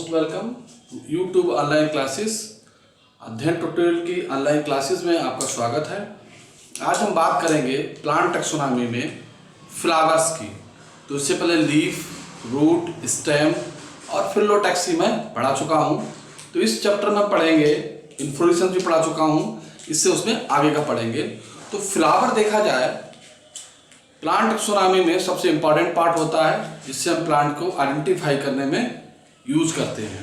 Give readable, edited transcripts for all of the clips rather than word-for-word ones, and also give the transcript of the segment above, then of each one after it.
Most welcome YouTube online classes अध्ययन tutorial की online classes में आपका स्वागत है। आज हम बात करेंगे प्लांट टैक्सोनॉमी में फ्लावर्स की। तो इससे पहले लीफ, रूट, स्टेम और फिलोटैक्सी में पढ़ा चुका हूँ। तो इस चैप्टर में पढ़ेंगे, इन्फ्लोरेसेंस भी पढ़ा चुका हूँ, इससे उसमें आगे का पढ़ेंगे। तो फ्लावर देखा जाए प्लांट टैक्सोनॉमी में सबसे इम्पॉर्टेंट पार्ट होता है, जिससे हम प्लांट को आइडेंटिफाई करने में यूज करते हैं।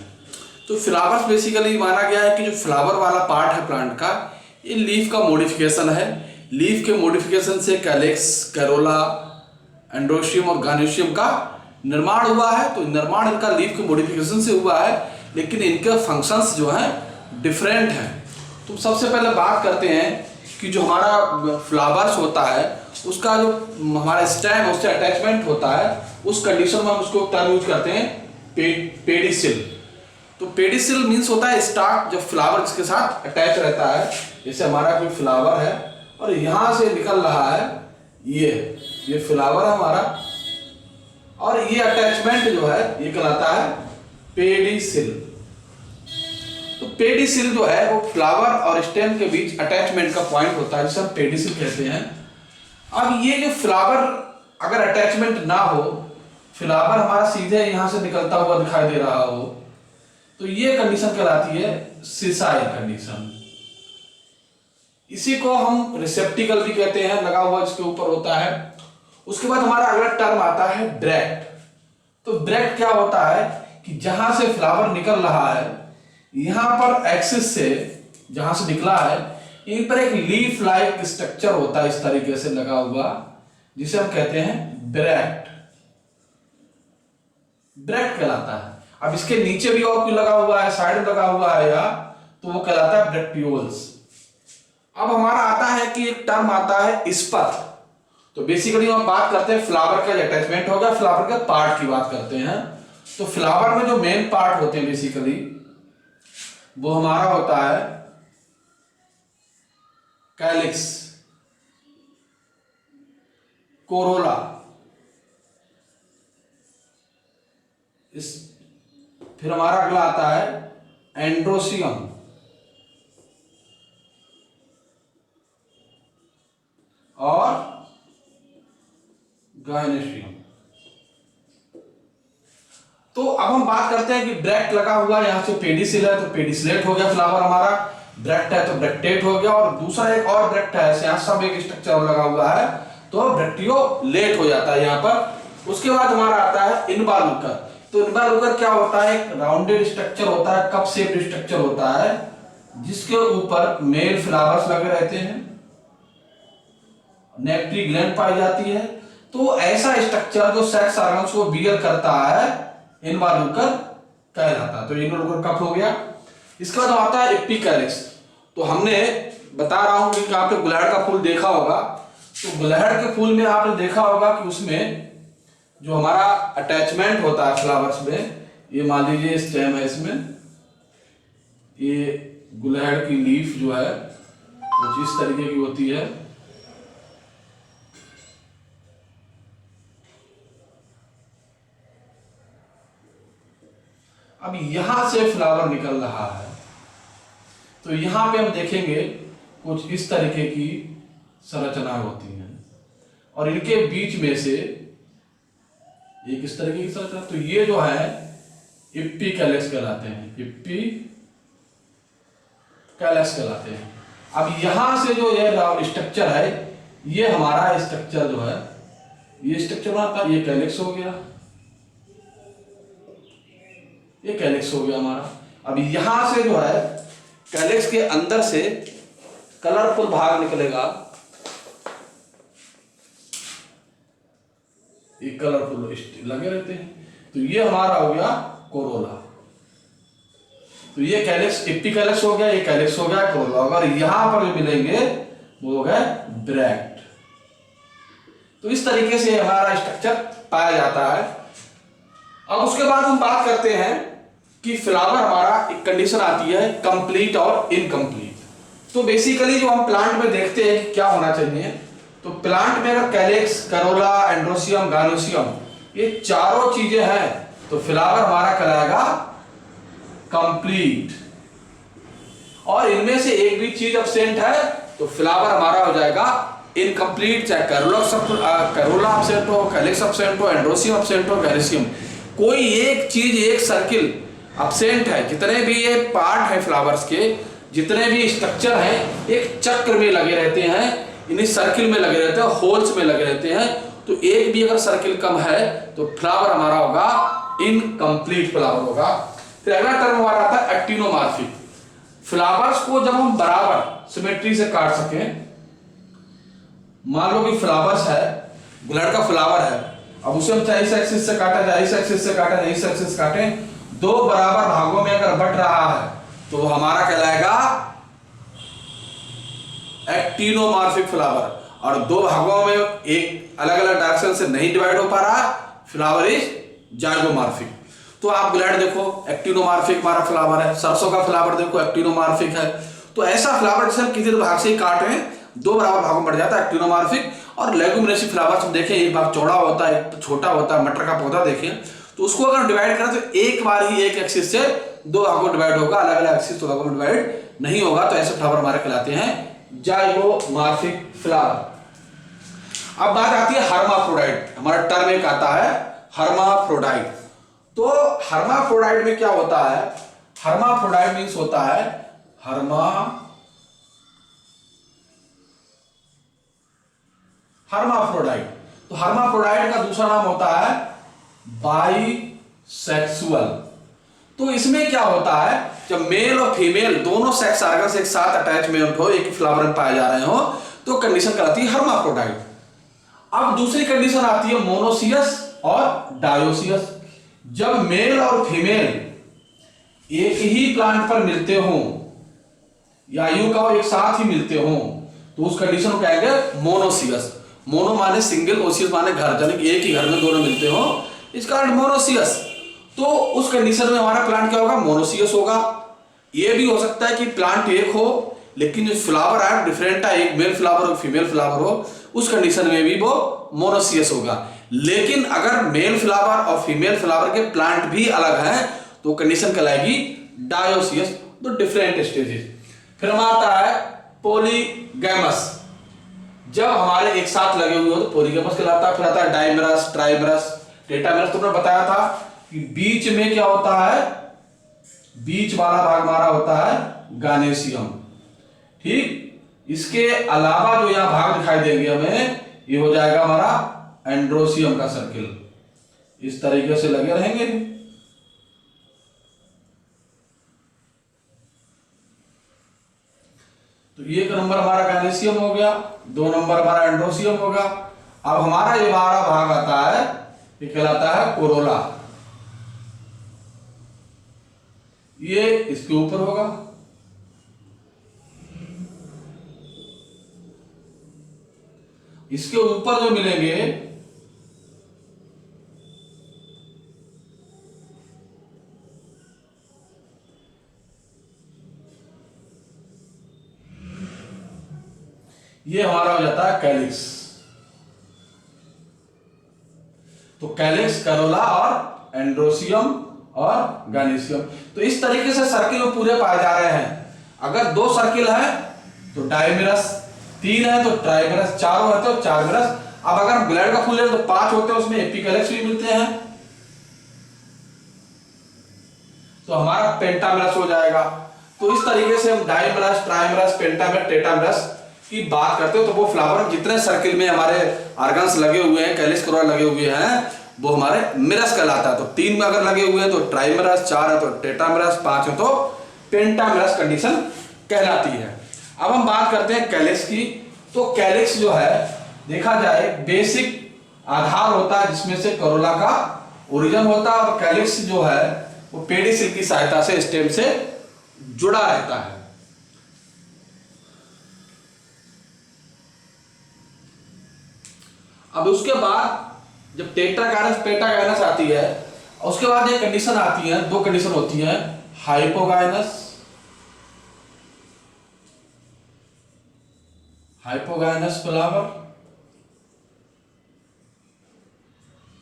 तो फ्लावर्स बेसिकली माना गया है कि जो फ्लावर वाला पार्ट है प्लांट का, ये लीफ का मॉडिफिकेशन है। लीफ के मॉडिफिकेशन से कैलेक्स, कैरोला, एंड्रोशियम और गानोशियम का निर्माण हुआ है। तो निर्माण इनका लीफ के मॉडिफिकेशन से हुआ है, लेकिन इनके फंक्शंस जो हैं डिफरेंट हैं। तो सबसे पहले बात करते हैं कि जो हमारा फ्लावर्स होता है उसका जो हमारा स्टेम उससे अटैचमेंट होता है, उस कंडीशन में हम उसको टर्म यूज करते हैं पेडिसिल। तो पेडिसिल मीन्स होता है स्टार्ट, जब फ्लावर इसके साथ अटैच रहता है। जैसे हमारा कोई फ्लावर है और यहाँ से निकल रहा है, ये फ्लावर है हमारा, और ये अटैचमेंट जो है ये कहलाता है पेडिसिल। तो पेडिसिल जो है वो फ्लावर और स्टेम के बीच अटैचमेंट का पॉइंट होता है, जिसे हम पेडिसिल कहते हैं। अब ये जो फ्लावर अगर अटैचमेंट ना हो, फ्लावर हमारा सीधे यहां से निकलता हुआ दिखाई दे रहा हो, तो ये कंडीशन कहलाती है सिसाइल कंडीशन। इसी को हम रिसेप्टिकल भी कहते हैं, लगा हुआ इसके ऊपर होता है। उसके बाद हमारा अगला टर्म आता है ब्रैक्ट। तो ब्रैक्ट क्या होता है कि जहां से फ्लावर निकल रहा है, यहां पर एक्सिस से जहां से निकला है, इन पर एक लीफ लाइक स्ट्रक्चर होता है इस तरीके से लगा हुआ, जिसे हम कहते हैं ब्रैक्ट। ब्रैक्ट कहलाता है। अब इसके नीचे भी और कोई लगा हुआ है, साइड में लगा हुआ है या, तो वो कहलाता है ब्रैक्टियोल्स। अब हमारा आता है कि एक टर्म आता है स्पथ। तो बेसिकली हम बात करते हैं फ्लावर का अटैचमेंट हो गया, फ्लावर के पार्ट की बात करते हैं। तो फ्लावर में जो मेन पार्ट होते हैं बेसिकली वो हमारा होता है कैलिक्स, कोरोला, फिर हमारा अगला आता है एंड्रोशियम, और गायनेशियम। तो अब हम बात करते हैं कि ब्रैक्ट लगा हुआ, यहां से पेडिसिल है तो पेडिसिलेट हो गया फ्लावर हमारा, ब्रैक्ट है तो ब्रैक्टेट हो गया, और दूसरा एक और ब्रैक्ट है, यहाँ सब एक स्ट्रक्चर लगा हुआ है तो ब्रैक्टियोलेट हो जाता है यहाँ पर। उसके बाद हमारा आता है इनवॉल्यूकर। तो इनवॉल्यूकर क्या होता है, एक राउंडेड स्ट्रक्चर होता है, कप शेप्ड स्ट्रक्चर होता है, जिसके ऊपर मेल फ्लावर्स लगे रहते हैं, नेक्ट्री ग्लैंड पाई जाती है। तो ऐसा स्ट्रक्चर जो सेक्स ऑर्गन्स को बियर करता है इनवॉल्यूकर कहलाता है। तो इनवॉल्यूकर कप हो गया। इसके बाद आता है एपिकैलिक्स। तो हमने बता रहा हूं कि आपने गुलहड़ का फूल देखा होगा। तो गुलहड़ के फूल में आपने देखा होगा कि उसमें जो हमारा अटैचमेंट होता है फ्लावर्स में, ये मान लीजिए स्टेम है, इसमें ये गुलहड़ की लीफ जो है वो इस तरीके की होती है। अब यहां से फ्लावर निकल रहा है, तो यहां पे हम देखेंगे कुछ इस तरीके की संरचना होती है, और इनके बीच में से एक इस तरीके की संरचना। तो ये जो है एपिकैलिक्स कहलाते हैं, एपिकैलिक्स कहलाते हैं। अब यहां से जो ये स्ट्रक्चर है, ये हमारा स्ट्रक्चर जो है, ये स्ट्रक्चर बनता है, ये कैलिक्स हो गया, ये कैलिक्स हो गया हमारा। अब यहां से जो है कैलिक्स के अंदर से कलरफुल भाग निकलेगा, ये कलरफुल लगे रहते हैं। तो ये हमारा हो गया कोरोला। तो ये कैलिक्स एपिकैलिक्स हो गया, ये कैलिक्स हो गया, कोरोला। अगर यहां पर जो मिलेंगे वो हो गए ब्रैक्ट। तो इस तरीके से हमारा स्ट्रक्चर पाया जाता है। अब उसके बाद हम बात करते हैं कि फ्लावर हमारा एक कंडीशन आती है कंप्लीट और इनकम्प्लीट। तो बेसिकली जो हम प्लांट में देखते हैं क्या होना चाहिए, तो प्लांट में अगर कैलिक्स, करोला, एंड्रोशियम, गानोशियम ये चारों चीजें हैं, तो फ्लावर हमारा कहलाएगा कंप्लीट। और इनमें से एक भी चीज एब्सेंट है तो फ्लावर हमारा हो जाएगा इनकम्प्लीट, चाहे करोला एब्सेंट हो, कैलिक्स एब्सेंट हो, एंड्रोसियम एब्सेंट हो, गैलिसियम, कोई एक चीज, एक सर्किल एब्सेंट है। जितने भी ये पार्ट है फ्लावर्स के, जितने भी स्ट्रक्चर हैं, एक चक्र में लगे रहते हैं, इन्हीं सर्किल में लगे रहते हैं, होल्स में लगे रहते हैं। तो एक भी अगर सर्किल कम है तो फ्लावर हमारा होगा इनकम्प्लीट फ्लावर होगा। फिर अगला टर्म हमारा आता है एक्टिनोमॉर्फिक। फ्लावर्स को जब हम बराबर सिमेट्री से काट सकें, मान लो कि फ्लावर्स है, ब्लड का फ्लावर है, अब उसे हम चाहे इस एक्सिस से काटे, चाहे इस एक्सिस से काटे, चाहे इस एक्सिस से काटे, दो बराबर भागों में अगर बट रहा है तो वो हमारा कहलाएगा एक्टिनोमॉर्फिक फ्लावर। और दो भागों में एक अलग अलग डायरेक्शन से नहीं डिवाइड हो पा रहा, फ्लावर इज जाइगोमॉर्फिक। तो आप ब्लड देखो, एक्टिनोमॉर्फिक हमारा फ्लावर है, सरसों का फ्लावर देखो एक्टिनोमॉर्फिक है। तो ऐसा फ्लावर जैसे हम किसी भाग से ही काट रहे हैं, दो बराबर भागों में बढ़ जाता है एक्टिनोमॉर्फिक। और लेगुमिनेसिव फ्लावर्स हम देखें, एक भाग चौड़ा होता है, एक छोटा होता है, मटर का पौधा देखें, तो उसको अगर डिवाइड करें तो एक बार ही एक एक्सिस से दो भागों में डिवाइड होगा, अलग अलग एक्सिस दो भागों में डिवाइड नहीं होगा। तो ऐसे फ्लावर हमारे कहलाते हैं जाइगोमॉर्फिक फ्लावर। अब बात आती है हर्माफ्रोडाइट। हमारा टर्म एक आता है हर्माफ्रोडाइट। तो हर्माफ्रोडाइट में क्या होता है? हर्माफ्रोडाइट मीन्स होता है हर्माफ्रोडाइट। तो हर्माफ्रोडाइट का दूसरा नाम होता है बाइसेक्सुअल। तो इसमें क्या होता है, जब मेल और फीमेल दोनों सेक्स ऑर्गन्स एक साथ अटैचमेंट हो, एक ही फ्लावर में पाए जा रहे हो, तो कंडीशन कहलाती है हर्माफ्रोडाइट। अब दूसरी कंडीशन आती है मोनोसियस और डायोसियस। जब मेल और फीमेल एक ही प्लांट पर मिलते हो या यूं कहो एक साथ ही मिलते हो, तो उस कंडीशन को कहेंगे मोनोसियस। मोनो माने सिंगल, ओसियस माने घर, यानी कि एक ही घर में दोनों मिलते हो, इस कारण मोनोसियस। तो उस कंडीशन में हमारा प्लांट क्या होगा? मोनोसियस होगा। यह भी हो सकता है कि प्लांट एक हो लेकिन जो फ्लावर है डिफरेंट है, एक मेल फ्लावर और फीमेल फ्लावर हो, उस कंडीशन में भी वो मोनोसियस होगा। लेकिन अगर मेल फ्लावर और फीमेल फ्लावर के प्लांट भी अलग हैं तो कंडीशन कहलाएगी डायोसियस, तो डिफरेंट स्टेजेस। फिर हमारा आता है पॉलीगैमस। जब हमारे एक साथ लगे हुए हो तो पॉलीगैमस कहलाता है। फिर आता है डाइमेरस, ट्राइमेरस, टेट्रामेरस। तुमने बताया था कि बीच में क्या होता है, बीच वाला भाग हमारा होता है गानेसियम। ठीक, इसके अलावा जो यहां भाग दिखाई देंगे हमें, ये हो जाएगा हमारा एंड्रोसियम का सर्किल। इस तरीके से लगे रहेंगे। तो एक नंबर हमारा गानेसियम हो गया, दो नंबर हमारा एंड्रोसियम होगा। अब हमारा ये बारह भाग आता है, ये कहलाता है कोरोला। ये इसके ऊपर होगा, इसके ऊपर जो मिलेंगे ये हमारा हो जाता है कैलिक्स। तो कैलिक्स, करोला और एंड्रोसियम और गानेसियम। तो इस तरीके से सर्किल में पूरे पाए जा रहे हैं। अगर दो सर्किल है तो डाइमेरस, तीन है तो ट्राइमेरस, चारों है तो चारमेरस। अब अगर ब्लड का फुल है तो पांच होते हैं, उसमें एपिकैलिक्स भी मिलते हैं, तो हमारा पेंटामेरस हो जाएगा। तो इस तरीके से हम डाइमेरस, ट्राइमेरस, पेंटामेरस, टेट्रामेरस की बात करते हो तो वो फ्लावर जितने सर्किल में हमारे ऑर्गन्स लगे हुए हैं, कैलिक्स, कोरोला लगे हुए हैं, वो हमारे मिरस कहलाता है। तो तीन में अगर लगे हुए हैं तो ट्राइमेरस, चार है तो टेट्रामेरस, पांच है तो पेंटामेरस कंडीशन कहलाती है। अब हम बात करते हैं कैलिक्स की। तो कैलिक्स जो है देखा जाए बेसिक आधार होता है जिसमें से करोला का ओरिजिन होता है, और कैलिक्स जो है वो पेडिसिल की सहायता से स्टेम से जुड़ा रहता है। अब उसके बाद जब टेट्रागाइनस, पेटागाइनस आती है, उसके बाद एक कंडीशन आती है, दो कंडीशन होती है, हाइपोगाइनस, हाइपोगाइनस फ्लावर,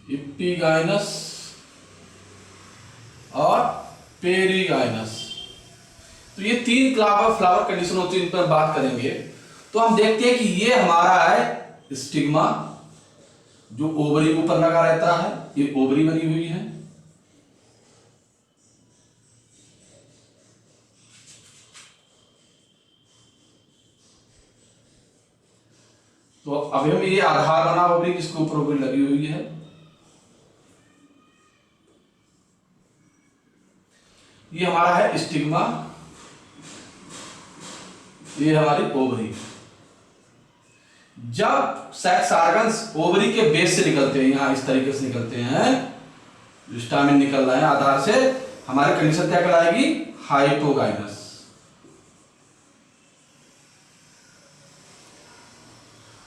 एपिगाइनस और पेरिगाइनस। तो ये 3 फ्लावर कंडीशन होती है, इन पर बात करेंगे। तो हम देखते हैं कि ये हमारा है स्टिग्मा, जो ओवरी के ऊपर लगा रहता है, ये ओवरी बनी हुई है। तो अभी हम ये आधार बना ओवरी जिसके ऊपर ओवरी लगी हुई है। ये हमारा है स्टिग्मा, ये हमारी ओवरी। जब सेक्स ऑर्गन्स ओवरी के बेस से निकलते हैं, यहां इस तरीके से निकलते हैं, स्टामिन निकल रहा है आधार से, हमारी कंडीशन क्या कहलाएगी? हाइपोगाइनस।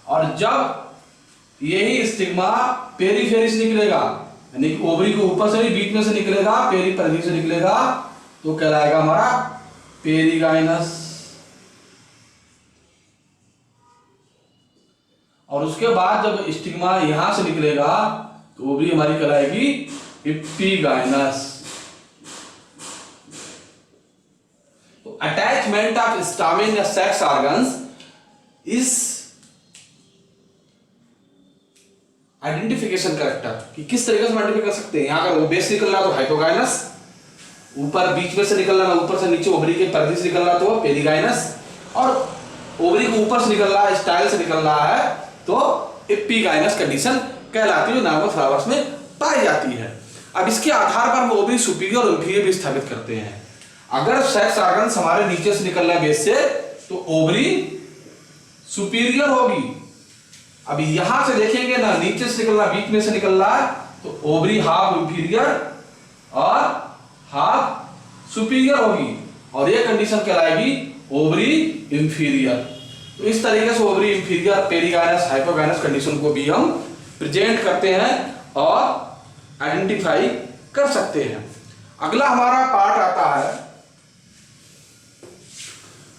और जब यही स्टिग्मा पेरीफेरी से निकलेगा, यानी कि ओवरी के ऊपर से भी बीच में से निकलेगा, पेरी परिधि से निकलेगा, तो कहलाएगा हमारा पेरिगाइनस। और उसके बाद जब स्टिग्मा यहां से निकलेगा तो ओवरी हमारी कहलाएगी एपिगाइनस। तो अटैचमेंट ऑफ स्टामिन या सेक्स ऑर्गन्स इस आइडेंटिफिकेशन करेक्टर कि किस तरीके से आइडेंटिफाई कर सकते हैं। यहां अगर वो बेस से निकल रहा तो हाइपोगाइनस, ऊपर बीच में से निकल रहा, ऊपर से नीचे ओवरी के परिधि से निकल रहा तो पेरिगाइनस, और ओवरी के ऊपर से निकल रहा है, स्टाइल से निकल रहा है तो एपिगाइनस कंडीशन कहलाती है, जो नॉर्मल फ्लावर्स में पाई जाती है। अब इसके आधार पर हम ओवरी सुपीरियर और इंफीरियर भी स्थापित करते हैं। अगर सेक्स ऑर्गन्स हमारे नीचे से निकल रहा है बेस से, तो ओवरी सुपीरियर होगी। अब यहां से देखेंगे ना, नीचे से निकल रहा, बीच में से निकल रहा है, तो ओवरी हाफ इंफीरियर और हाफ सुपीरियर होगी, और ये कंडीशन कहलाएगी ओवरी इंफीरियर। तो इस तरीके से ovary inferior, perigynous, hypogynous condition को भी हम प्रेजेंट करते हैं और आइडेंटिफाई कर सकते हैं। अगला हमारा पार्ट आता है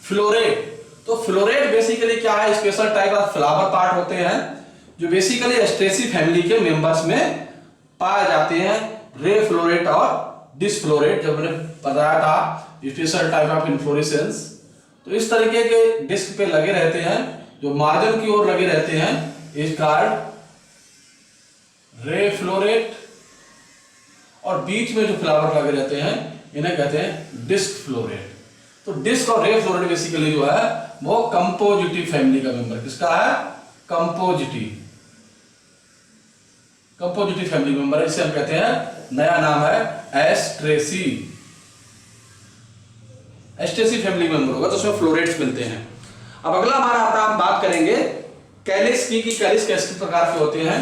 फ्लोरेट। तो फ्लोरेट बेसिकली क्या है? Special type of flower part होते हैं जो बेसिकली एस्ट्रेसी फैमिली के मेंबर्स में पाए जाते हैं। रे फ्लोरेट और डिस्फ्लोरेट, जब मैंने बताया था स्पेशल टाइप ऑफ इन्फ्लोरेसेंस, तो इस तरीके के डिस्क पे लगे रहते हैं, जो मार्जिन की ओर लगे रहते हैं, इस कार्ड रे फ्लोरेट, और बीच में जो फ्लावर लगे रहते हैं इन्हें कहते हैं डिस्क फ्लोरेट। तो डिस्क और रे फ्लोरेट बेसिकली जो है वो कंपोजिटिव फैमिली का मेंबर। किसका है? कंपोजिटिव फैमिली मेंबर, इसे हम कहते हैं, नया नाम है एस्ट्रेसी फैमिली मेंबर होगा, तो उसमें फ्लोरेट्स मिलते हैं। अब अगला हमारा आता है, हम बात करेंगे कैलिक्स की, कि कैलिक्स किस प्रकार के होते हैं।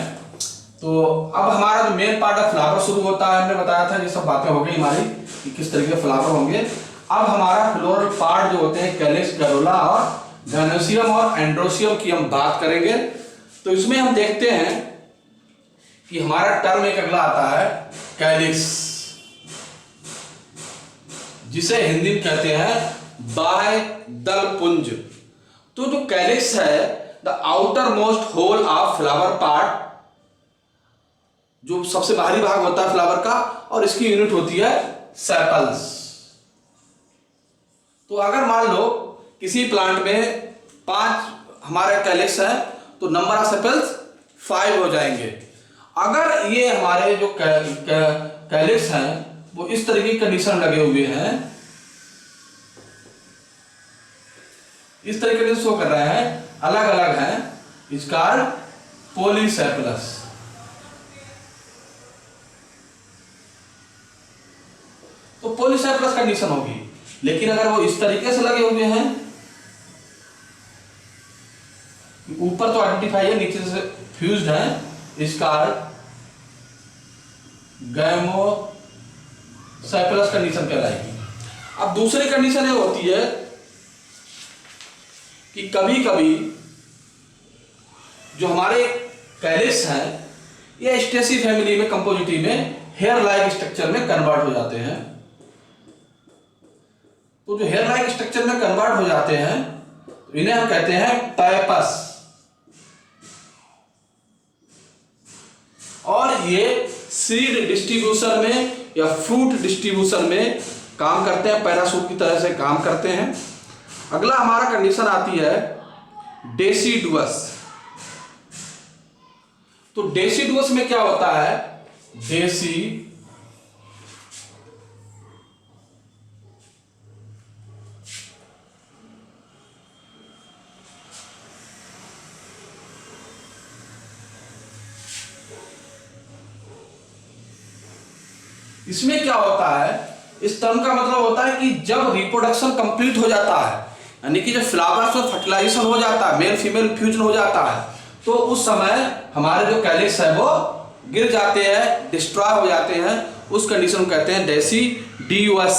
तो अब हमारा जो मेन पार्ट ऑफ फ्लावर शुरू होता है, हमने बताया था ये सब बातें हो गई हमारी कि किस तरीके के फ्लावर होंगे। अब हमारा फ्लोरल पार्ट जो होते हैं कैलिक्स, करोला और गैनोसियम और एंड्रोसियम की हम बात करेंगे। तो इसमें हम देखते हैं कि हमारा टर्म एक अगला आता है कैलिक्स, जिसे हिंदी में कहते हैं बाह्य दल पुंज। तो जो कैलिक्स है, the outermost whorl of flower part, जो सबसे बाहरी भाग होता है फ्लावर का, और इसकी यूनिट होती है सेपल्स। तो अगर मान लो किसी प्लांट में 5 हमारे कैलिक्स है, तो नंबर ऑफ सेपल्स 5 हो जाएंगे। अगर ये हमारे जो कैलिक्स हैं वो इस तरीके की कंडीशन लगे हुए हैं, इस तरीके से शो कर रहे हैं, अलग अलग हैं, इसका पॉलीसेपलस। तो पॉलीसेपलस कंडीशन होगी। लेकिन अगर वो इस तरीके से लगे हुए हैं, ऊपर तो आइडेंटिफाई है, नीचे से फ्यूज्ड है, इसका गैमोसेपलस कंडीशन कहलाएगी। अब दूसरी कंडीशन ये होती है कि कभी कभी जो हमारे कैलिक्स हैं ये एस्ट्रेसी फैमिली में, कंपोजिटिव में हेयर लाइक स्ट्रक्चर में कन्वर्ट हो जाते हैं। तो जो हेयर लाइक स्ट्रक्चर में कन्वर्ट हो जाते हैं, तो इन्हें हम कहते हैं पैपस। और ये सीड डिस्ट्रीब्यूशन में या फ्रूट डिस्ट्रीब्यूशन में काम करते हैं, पैराशूट की तरह से काम करते हैं। अगला हमारा कंडीशन आती है डेसिडुअस। तो डेसिडुअस में क्या होता है, इसमें क्या होता है, इस टर्म का मतलब होता है कि जब रिप्रोडक्शन कंप्लीट हो जाता है, यानी कि जब फ्लावर्स में फर्टिलाइजेशन हो जाता है, मेल फीमेल फ्यूजन हो जाता है, तो उस समय हमारे जो कैलिक्स है वो गिर जाते हैं, डिस्ट्रॉय हो जाते हैं। उस कंडीशन को कहते हैं डेसिडुअस।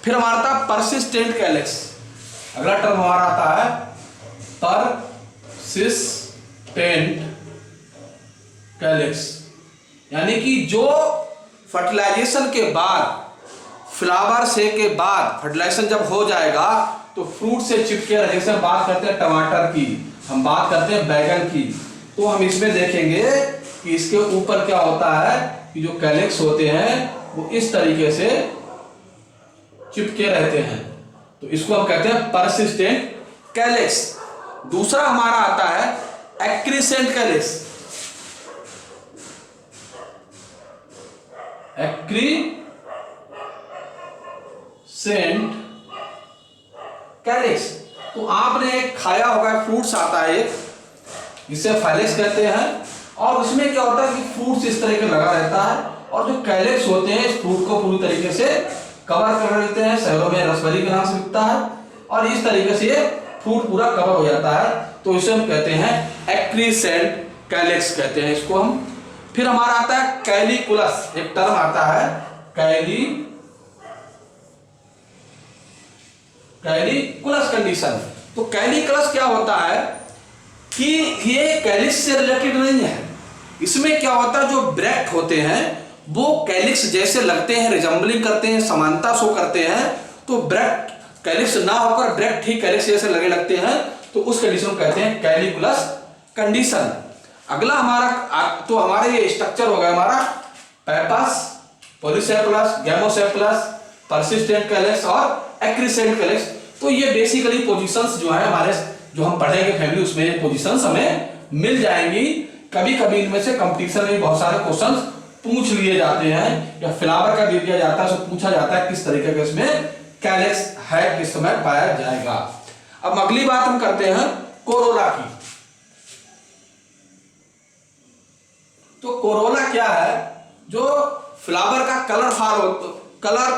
फिर हमारा था परसिस्टेंट कैलिक्स। अगला टर्म हमारा आता है परसिस्टेंट कैलिक्स, यानी कि जो फर्टिलाइजेशन के बाद, फ्लावर से के बाद फर्टिलाइजेशन जब हो जाएगा तो फ्रूट से चिपके रहे। जैसे बात करते हैं टमाटर की, हम बात करते हैं बैगन की, तो हम इसमें देखेंगे कि इसके ऊपर क्या होता है कि जो कैलिक्स होते हैं वो इस तरीके से चिपके रहते हैं, तो इसको हम कहते हैं परसिस्टेंट कैलिक्स। दूसरा हमारा आता है एक्रीसेंट कैलिक्स। एक्रीसेंट कैलिक्स, तो आपने एक खाया होगा, फ्रूट्स आता है एक, जिसे फाइलेक्स कहते हैं, और उसमें क्या होता है कि फ्रूट्स इस तरह के लगा रहता है, और जो कैलिक्स होते हैं इस फ्रूट को पूरी तरीके से कवर कर लेते हैं। शहरों में रसभरी के नाम से बिकता है, और इस तरीके से ये फ्रूट पूरा कवर हो जाता है, तो इसे हम कहते हैं एक्रीसेंट कैलिक्स कहते हैं इसको हम। फिर हमारा आता है कैलिकुलस, एक टर्म आता है कैलिकुलस कंडीशन। तो कैलिकुलस क्या होता है कि ये कैलिक्स से रिलेटेड नहीं है। इसमें क्या होता है, जो ब्रैक्ट होते हैं वो कैलिक्स जैसे लगते हैं, रिजम्बलिंग करते हैं, समानता शो करते हैं, तो ब्रैक्ट कैलिक्स ना होकर ब्रैक्ट ही कैलिक्स जैसे लगते हैं, तो उस कंडीशन को कहते हैं कैलिकुलस कंडीशन। अगला हमारा तो हमारा ये स्ट्रक्चर हो गया हमारा पेपस, पॉलीसेप्लस, गैमोसेप्लस, परसिस्टेंट कैलिक्स और एक्रीसेंट कैलिक्स। तो ये बेसिकली पोजीशंस जो है हमारे, जो हम पढ़ेंगे फैमिली, उसमें ये पोजीशंस हमें मिल जाएंगी। कभी कभी इनमें से कंपटीशन में बहुत सारे क्वेश्चंस पूछ लिए जाते हैं, या फ्लावर का दे दिया जाता है, तो पूछा जाता है किस तरीके का इसमें कैलिक्स है, किस समय पाया जाएगा। अब अगली बात हम करते हैं कोरोला की। तो कोरोला क्या है, जो फ्लावर का कलर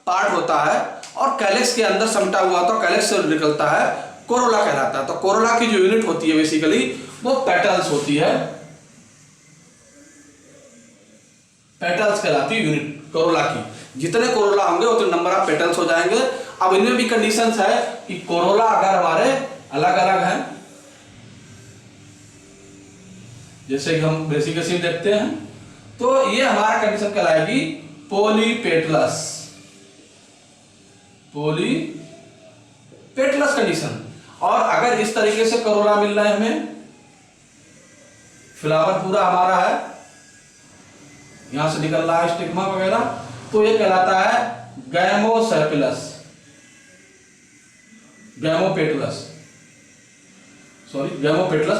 पार्ट होता है और कैलिक्स के अंदर समटा हुआ होता है, कैलिक्स से निकलता है, कोरोला कहलाता है। तो कोरोला की जो यूनिट होती है बेसिकली वो पेटल्स होती है, पेटल्स कहलाती है यूनिट कोरोला की। जितने कोरोला होंगे उतने नंबर ऑफ पेटल्स हो जाएंगे। अब इनमें भी कंडीशंस है कि कोरोला अगर हमारे अलग अलग हैं, जैसे कि हम बेसिकली में देखते हैं, तो ये हमारा कंडीशन कहलाएगी पॉलीपेटलस कंडीशन। और अगर इस तरीके से कोरोला मिल रहा है हमें, फ्लावर पूरा हमारा है, यहां से निकल रहा है स्टिग्मा वगैरह, तो ये कहलाता है गैमोपेटलस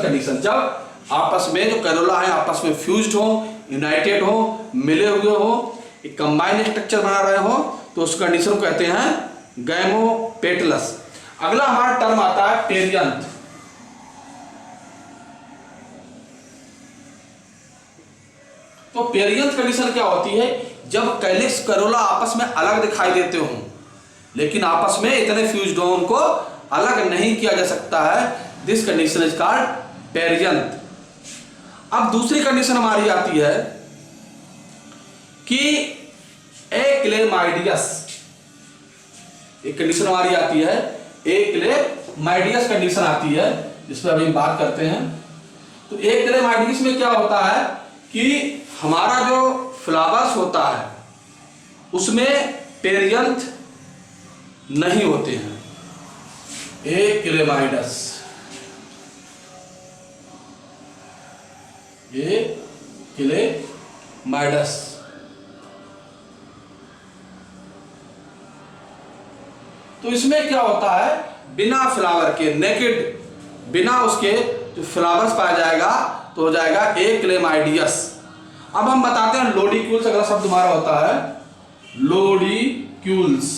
कंडीशन। जब आपस में जो कोरोला है आपस में फ्यूज्ड हो, यूनाइटेड हो, मिले हुए हो, एक कंबाइंड स्ट्रक्चर बना रहे हो, तो उस कंडीशन को कहते हैं गैमोपेटलस। अगला हमारा टर्म आता है पेरियंथ। तो पेरियंथ कंडीशन क्या होती है, जब कैलिक्स कोरोला आपस में अलग दिखाई देते हो, लेकिन आपस में इतने फ्यूज्ड हो उनको अलग नहीं किया जा सकता है। This condition is called perianth. अब दूसरी कंडीशन हमारी आती है कि एक्लेमाइडियस, एक कंडीशन हमारी आती है एक्लेमाइडियस कंडीशन आती है, जिस पर अभी बात करते हैं। तो एक्लेमाइडियस में क्या होता है कि हमारा जो फ्लावर्स होता है उसमें पेरियंथ नहीं होते हैं। एक्लेमाइडस, एक्लेमाइडस तो इसमें क्या होता है, बिना फ्लावर के, नेकेड, बिना उसके जो फ्लावर्स पाया जाएगा तो हो जाएगा एक्लेमाइडियस। अब हम बताते हैं लोडिक्यूल्स, अगला शब्द हमारा होता है लोडिक्यूल्स।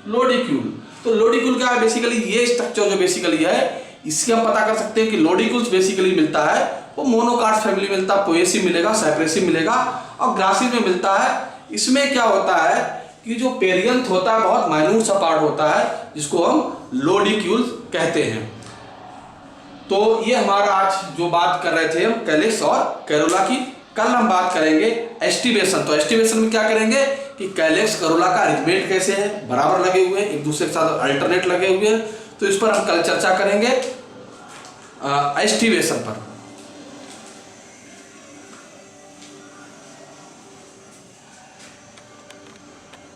लोडिक्यूल, तो लोडिक्यूल क्या है, बेसिकली ये स्ट्रक्चर जो बेसिकली है, इससे हम पता कर सकते हैं कि लोडिक्यूल्स बेसिकली मिलता है वो मोनोकार्ड्स फैमिली मिलता है, पोएसी मिलेगा, साइप्रेसी मिलेगा और ग्रासिस में मिलता है। इसमें क्या होता है कि जो पेरियंथ होता है बहुत माइन्यूट सा पार्ट होता है जिसको हम लोडिक्यूल कहते हैं। तो ये हमारा आज जो बात कर रहे थे हम कैलिक्स और कैरोला की। कल हम बात करेंगे एस्टिवेशन। तो एस्टिवेशन में क्या करेंगे कि कैलिक्स कैरोला का अरेंजमेंट कैसे है, बराबर लगे हुए एक दूसरे के साथ अल्टरनेट लगे हुए हैं, तो इस पर हम कल चर्चा करेंगे एस्टिवेशन पर।